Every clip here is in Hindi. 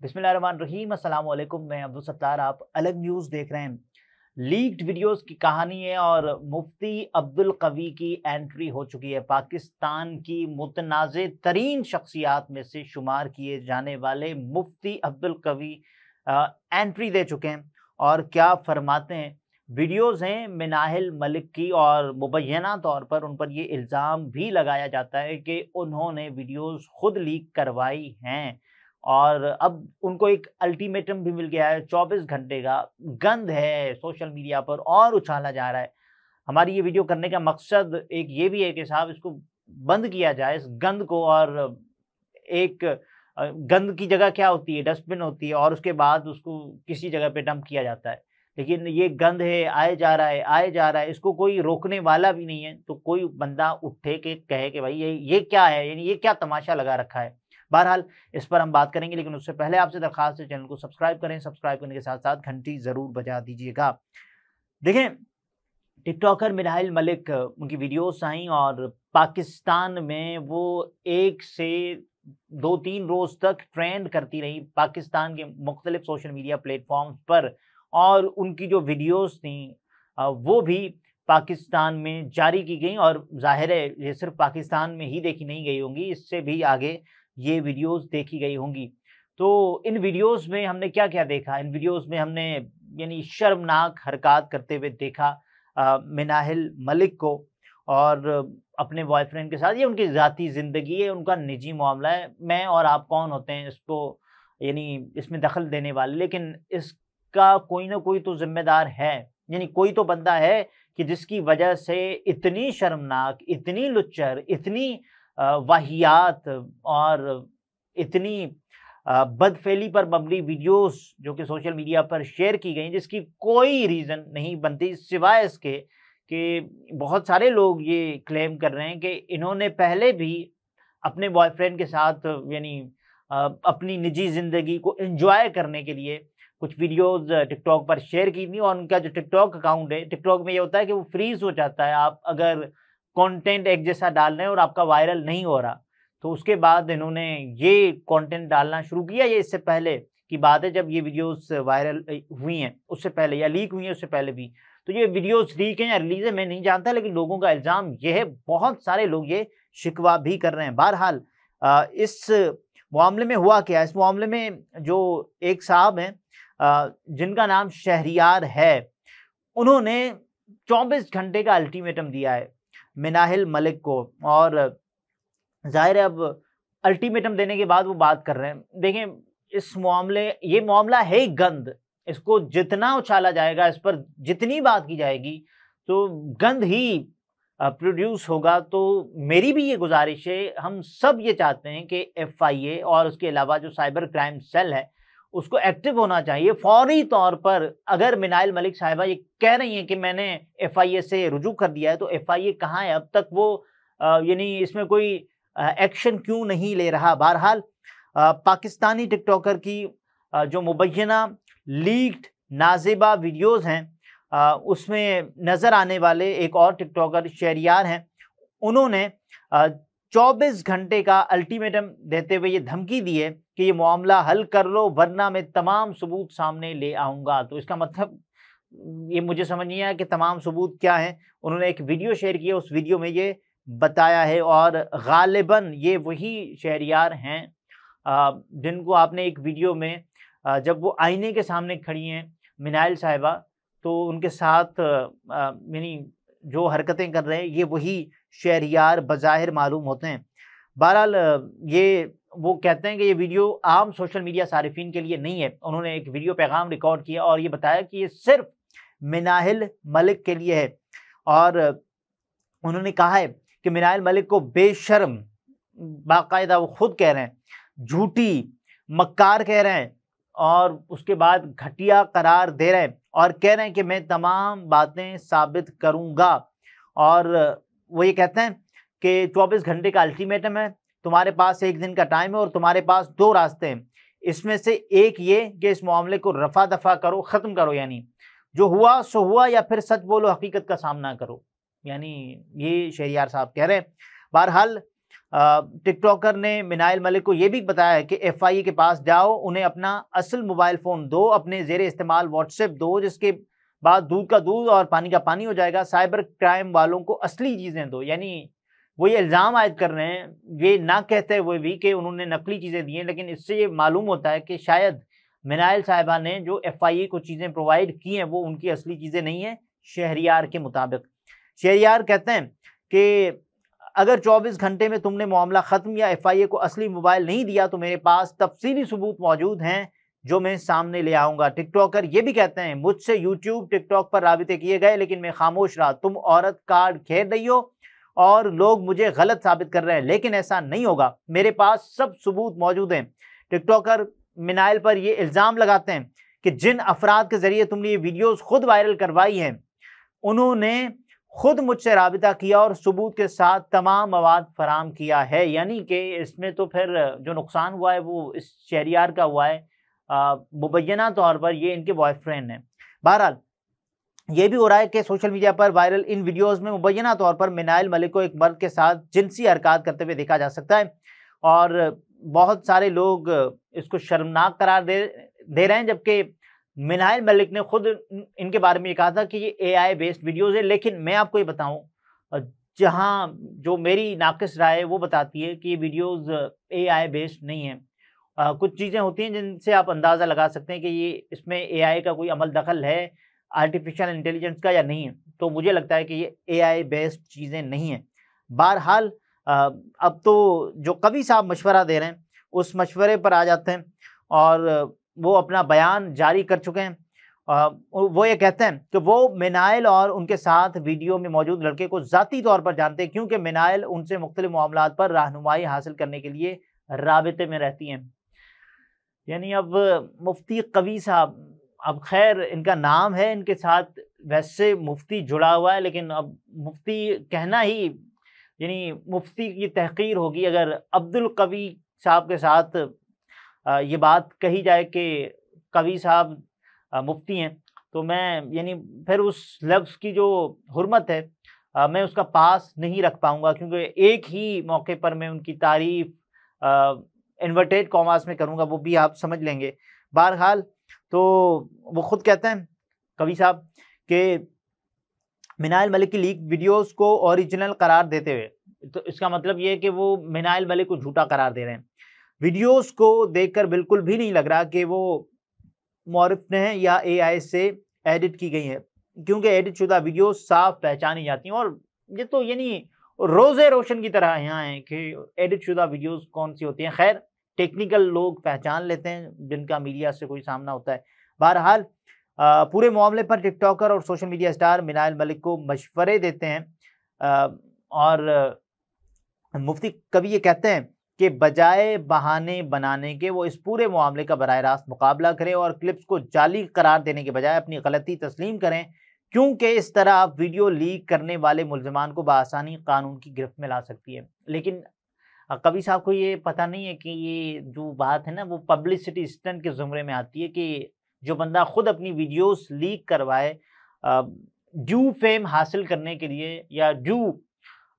बिस्मिल्लाहिर्रहमानिर्रहीम अस्सलाम वालेकुम। मैं अब्दुल सत्तार, आप अलग न्यूज़ देख रहे हैं। लीक्ड वीडियोस की कहानी है और मुफ्ती अब्दुल कवी की एंट्री हो चुकी है। पाकिस्तान की मुतनाज़े तरीन शख्सियात में से शुमार किए जाने वाले मुफ्ती अब्दुल कवी एंट्री दे चुके हैं और क्या फरमाते हैं। वीडियोज़ हैं मिनाहिल मलिक की और मुबैना तौर पर उन पर ये इल्ज़ाम भी लगाया जाता है कि उन्होंने वीडियोज़ खुद लीक करवाई हैं और अब उनको एक अल्टीमेटम भी मिल गया है 24 घंटे का। गंद है सोशल मीडिया पर और उछाला जा रहा है। हमारी ये वीडियो करने का मकसद एक ये भी है कि साहब इसको बंद किया जाए इस गंद को। और एक गंद की जगह क्या होती है, डस्टबिन होती है और उसके बाद उसको किसी जगह पे डंप किया जाता है। लेकिन ये गंद है, आए जा रहा है, आए जा रहा है, इसको कोई रोकने वाला भी नहीं है। तो कोई बंदा उठे के कहे कि भाई ये क्या है, यानी ये क्या तमाशा लगा रखा है। बहरहाल इस पर हम बात करेंगे, लेकिन उससे पहले आपसे दरख्वास्त है चैनल को सब्सक्राइब करें। सब्सक्राइब करने के साथ साथ घंटी ज़रूर बजा दीजिएगा। देखें, टिकटॉकर मिनाहिल मलिक उनकी वीडियोस आई और पाकिस्तान में वो 1 से 2-3 रोज़ तक ट्रेंड करती रही पाकिस्तान के मुख्तलिफ सोशल मीडिया प्लेटफॉर्म्स पर। और उनकी जो वीडियोस थी वो भी पाकिस्तान में जारी की गई और ज़ाहिर है ये सिर्फ पाकिस्तान में ही देखी नहीं गई होंगी, इससे भी आगे ये वीडियोस देखी गई होंगी। तो इन वीडियोस में हमने क्या-क्या देखा? इन वीडियोस में हमने यानी शर्मनाक हरकत करते हुए देखा मिनाहिल मलिक को और अपने बॉयफ्रेंड के साथ। ये उनकी ज़ाती ज़िंदगी है, उनका निजी मामला है। मैं और आप कौन होते हैं इसको यानी इसमें दखल देने वाले? लेकिन इसका कोई ना कोई तो ज़िम्मेदार है, यानी कोई तो बंदा है कि जिसकी वजह से इतनी शर्मनाक, इतनी लुच्चर, इतनी वाहियात और इतनी बदफ़ेली पर मबनी वीडियोस जो कि सोशल मीडिया पर शेयर की गई, जिसकी कोई रीज़न नहीं बनती सिवाय इसके कि बहुत सारे लोग ये क्लेम कर रहे हैं कि इन्होंने पहले भी अपने बॉयफ्रेंड के साथ यानी अपनी निजी ज़िंदगी को एन्जॉय करने के लिए कुछ वीडियोस टिकटॉक पर शेयर की थी। और उनका जो टिकटॉक अकाउंट है, टिकटॉक में ये होता है कि वो फ्रीज़ हो जाता है आप अगर कंटेंट एक जैसा डाल रहे हैं और आपका वायरल नहीं हो रहा। तो उसके बाद इन्होंने ये कंटेंट डालना शुरू किया। ये इससे पहले की बात है जब ये वीडियोस वायरल हुई हैं, उससे पहले या लीक हुई हैं उससे पहले भी। तो ये वीडियोस लीक हैं या रिलीज़ है मैं नहीं जानता, लेकिन लोगों का इल्ज़ाम ये है, बहुत सारे लोग ये शिकवा भी कर रहे हैं। बहरहाल इस मामले में हुआ क्या? इस मामले में जो एक साहब हैं जिनका नाम शहरियार है, उन्होंने 24 घंटे का अल्टीमेटम दिया है मिनाहिल मलिक को। और ज़ाहिर है अब अल्टीमेटम देने के बाद वो बात कर रहे हैं। देखें, ये मामला है ही गंद। इसको जितना उछाला जाएगा, इस पर जितनी बात की जाएगी, तो गंद ही प्रोड्यूस होगा। तो मेरी भी ये गुज़ारिश है, हम सब ये चाहते हैं कि एफआईए और उसके अलावा जो साइबर क्राइम सेल है, उसको एक्टिव होना चाहिए फ़ौरी तौर पर। अगर मिनाहिल मलिक साहिबा ये कह रही हैं कि मैंने एफआईए से रुजू कर दिया है, तो एफआईए कहाँ है? अब तक वो यानी इसमें कोई एक्शन क्यों नहीं ले रहा? बहरहाल पाकिस्तानी टिकटॉकर की जो मुबैना लीक्ड नाज़ेबा वीडियोस हैं, उसमें नज़र आने वाले एक और टिकटॉकर शहरियार हैं। उन्होंने 24 घंटे का अल्टीमेटम देते हुए ये धमकी दी है कि ये मामला हल कर लो वरना मैं तमाम सबूत सामने ले आऊँगा। तो इसका मतलब ये मुझे समझ नहीं आया कि तमाम सबूत क्या हैं। उन्होंने एक वीडियो शेयर किया, उस वीडियो में ये बताया है और ग़ालिबन ये वही शहरियार हैं जिनको आपने एक वीडियो में जब वो आईने के सामने खड़ी हैं मिनाहिल साहिबा, तो उनके साथ यानी जो हरकतें कर रहे हैं, ये वही शहरियार बज़ाहिर मालूम होते हैं। बहरहाल ये वो कहते हैं कि ये वीडियो आम सोशल मीडिया सारिफ़ीन के लिए नहीं है। उन्होंने एक वीडियो पैगाम रिकॉर्ड किया और ये बताया कि ये सिर्फ़ मिनाहिल मलिक के लिए है। और उन्होंने कहा है कि मिनाहिल मलिक को बेशर्म, बाकायदा वो खुद कह रहे हैं, झूठी, मक्कार कह रहे हैं और उसके बाद घटिया करार दे रहे हैं और कह रहे हैं कि मैं तमाम बातें साबित करूँगा। और वो ये कहते हैं कि 24 घंटे का अल्टीमेटम है, तुम्हारे पास 1 दिन का टाइम है और तुम्हारे पास 2 रास्ते हैं। इसमें से एक ये कि इस मामले को रफ़ा-दफ़ा करो, ख़त्म करो, यानी जो हुआ सो हुआ, या फिर सच बोलो, हकीकत का सामना करो। यानी ये शहरियार साहब कह रहे हैं। बहरहाल टिकटॉकर ने मिनाइल मलिक को यह भी बताया है कि FIA के पास जाओ, उन्हें अपना असल मोबाइल फ़ोन दो, अपने ज़ेरे इस्तेमाल व्हाट्सएप दो, जिसके बाद दूध का दूध और पानी का पानी हो जाएगा। साइबर क्राइम वालों को असली चीज़ें दो। यानी वो ये इल्ज़ाम आयद कर रहे हैं, ये ना कहते हुए भी कि उन्होंने नकली चीज़ें दी हैं, लेकिन इससे ये मालूम होता है कि शायद मिनाइल साहिबा ने जो FIA को चीज़ें प्रोवाइड की हैं वो उनकी असली चीज़ें नहीं हैं। शहरियार के मुताबिक शहरियार कहते हैं कि अगर 24 घंटे में तुमने मामला ख़त्म या FIA को असली मोबाइल नहीं दिया तो मेरे पास तफसीली सबूत मौजूद हैं जो मैं सामने ले आऊँगा। टिकटॉकर ये भी कहते हैं, मुझसे यूट्यूब टिकटॉक पर राबिते किए गए लेकिन मैं खामोश रहा। तुम औरत कार्ड खेल रही हो और लोग मुझे गलत साबित कर रहे हैं, लेकिन ऐसा नहीं होगा, मेरे पास सब सबूत मौजूद हैं। टिकटॉकर मिनाइल पर ये इल्ज़ाम लगाते हैं कि जिन अफराद के ज़रिए तुमने ये वीडियोज़ खुद वायरल करवाई हैं, उन्होंने खुद मुझसे राबिता किया और सबूत के साथ तमाम मवाद फराम किया है। यानी कि इसमें तो फिर जो नुकसान हुआ है वो इस शहरियार का हुआ है। मुबैना तौर पर ये इनके बॉयफ्रेंड हैं। बहरहाल ये भी हो रहा है कि सोशल मीडिया पर वायरल इन वीडियोज़ में मुबैना तौर पर मिनाइल मलिक को एक मर्द के साथ जिनसी हरकत करते हुए देखा जा सकता है और बहुत सारे लोग इसको शर्मनाक करार दे रहे हैं, जबकि मिनाइल मलिक ने खुद इनके बारे में ये कहा था कि ये AI बेस्ड वीडियोज़ है। लेकिन मैं आपको ये बताऊं, जहां जो मेरी नाक़िस राय है वो बताती है कि ये वीडियोज़ AI बेस्ड नहीं है। कुछ चीज़ें होती हैं जिनसे आप अंदाज़ा लगा सकते हैं कि ये इसमें AI का कोई अमल दखल है, आर्टिफिशियल इंटेलिजेंस का या नहीं है। तो मुझे लगता है कि ये AI बेस्ड चीज़ें नहीं हैं। बहरहाल अब तो जो कवि साहब मशवरा दे रहे हैं उस मशवरे पर आ जाते हैं और वो अपना बयान जारी कर चुके हैं। वो ये कहते हैं कि वो मिनाइल और उनके साथ वीडियो में मौजूद लड़के को ज़ाती तौर पर जानते हैं, क्योंकि मिनाइल उनसे मुख्तलिफ मामलात पर रहनुमाई हासिल करने के लिए राबिते में रहती हैं। यानी अब मुफ्ती कवी साहब, अब खैर इनका नाम है, इनके साथ वैसे मुफ्ती जुड़ा हुआ है, लेकिन अब मुफ्ती कहना ही यानी मुफ्ती की तहकीर होगी अगर अब्दुल कवी साहब के साथ ये बात कही जाए कि कवी साहब मुफ्ती हैं, तो मैं यानी फिर उस लफ्ज़ की जो हुर्मत है मैं उसका पास नहीं रख पाऊँगा, क्योंकि एक ही मौके पर मैं उनकी तारीफ़ इन्वर्टेड कॉमास में करूँगा, वो भी आप समझ लेंगे। बहरहाल तो वो खुद कहते हैं कवी साहब कि मिनाइल मलिक की लीक वीडियोज़ को ओरिजिनल करार देते हुए, तो इसका मतलब ये है कि वो मिनाइल मलिक को झूठा करार दे रहे हैं। वीडियोज़ को देखकर बिल्कुल भी नहीं लग रहा कि वो मौरिफ़ हैं या AI से एडिट की गई हैं, क्योंकि एडिट शुदा वीडियोज़ साफ पहचानी जाती हैं और ये तो यानी रोज़े रोशन की तरह यहाँ है कि एडिट शुदा वीडियोज़ कौन सी होती हैं। खैर टेक्निकल लोग पहचान लेते हैं जिनका मीडिया से कोई सामना होता है। बहरहाल पूरे मामले पर टिकटॉकर और सोशल मीडिया स्टार मिनाइल मलिक को मशवरे देते हैं और मुफ्ती कभी ये कहते हैं कि बजाय बहाने बनाने के वो इस पूरे मामले का बराह रास्त मुकाबला करें और क्लिप्स को जाली करार देने के बजाय अपनी गलती तस्लीम करें, क्योंकि इस तरह आप वीडियो लीक करने वाले मुल्ज़िमान को बआसानी कानून की गिरफ्त में ला सकती है। लेकिन कभी साहब को ये पता नहीं है कि ये जो बात है ना वो पब्लिसिटी स्टंट के ज़ुमरे में आती है कि जो बंदा खुद अपनी वीडियोस लीक करवाए ड्यू फेम हासिल करने के लिए या ड्यू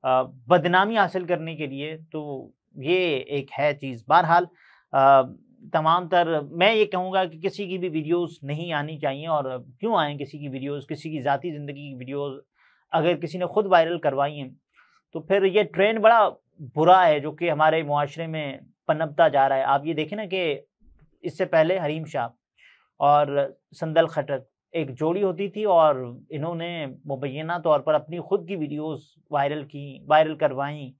बदनामी हासिल करने के लिए, तो ये एक है चीज़। बहरहाल तमाम तर मैं ये कहूँगा कि किसी की भी वीडियोस नहीं आनी चाहिए, और क्यों आएँ किसी की वीडियोस, किसी की ज़ाती ज़िंदगी की वीडियोस अगर किसी ने खुद वायरल करवाई हैं तो फिर ये ट्रेंड बड़ा बुरा है जो कि हमारे मुआशरे में पनपता जा रहा है। आप ये देखें ना कि इससे पहले हरीम शाह और संदल खटक एक जोड़ी होती थी और इन्होंने मुबैना तौर पर अपनी खुद की वीडियोस वायरल करवाईं,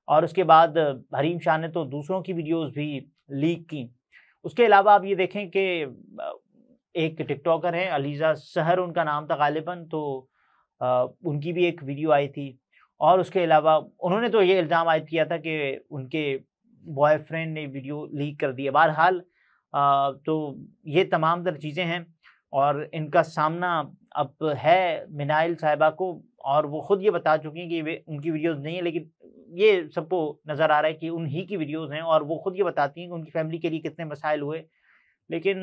और उसके बाद हरीम शाह ने तो दूसरों की वीडियोस भी लीक की। उसके अलावा आप ये देखें कि एक टिकटॉकर है अलीज़ा सहर उनका नाम था गालिबन, तो उनकी भी एक वीडियो आई थी, और उसके अलावा उन्होंने तो ये इल्ज़ाम आयद किया था कि उनके बॉयफ्रेंड ने वीडियो लीक कर दी है। बहरहाल तो ये तमाम तर चीज़ें हैं और इनका सामना अब है मिनाइल साहिबा को, और वो खुद ये बता चुकी हैं कि वे उनकी वीडियोज़ नहीं है, लेकिन ये सबको नज़र आ रहा है कि उन्हीं की वीडियोज़ हैं, और वो खुद ये बताती हैं कि उनकी फैमिली के लिए कितने मसाइल हुए। लेकिन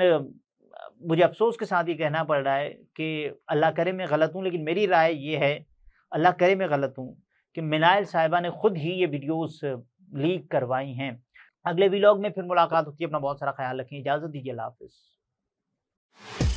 मुझे अफ़सोस के साथ ये कहना पड़ रहा है कि अल्लाह करे मैं गलत हूँ, लेकिन मेरी राय ये है, अल्लाह करे मैं गलत हूँ, कि मिनाइल साहिबा ने खुद ही ये वीडियोज़ लीक करवाई हैं। अगले व्लॉग में फिर मुलाकात होती है। अपना बहुत सारा ख्याल रखें, इजाज़त दीजिए, अल्लाह हाफ़िज़।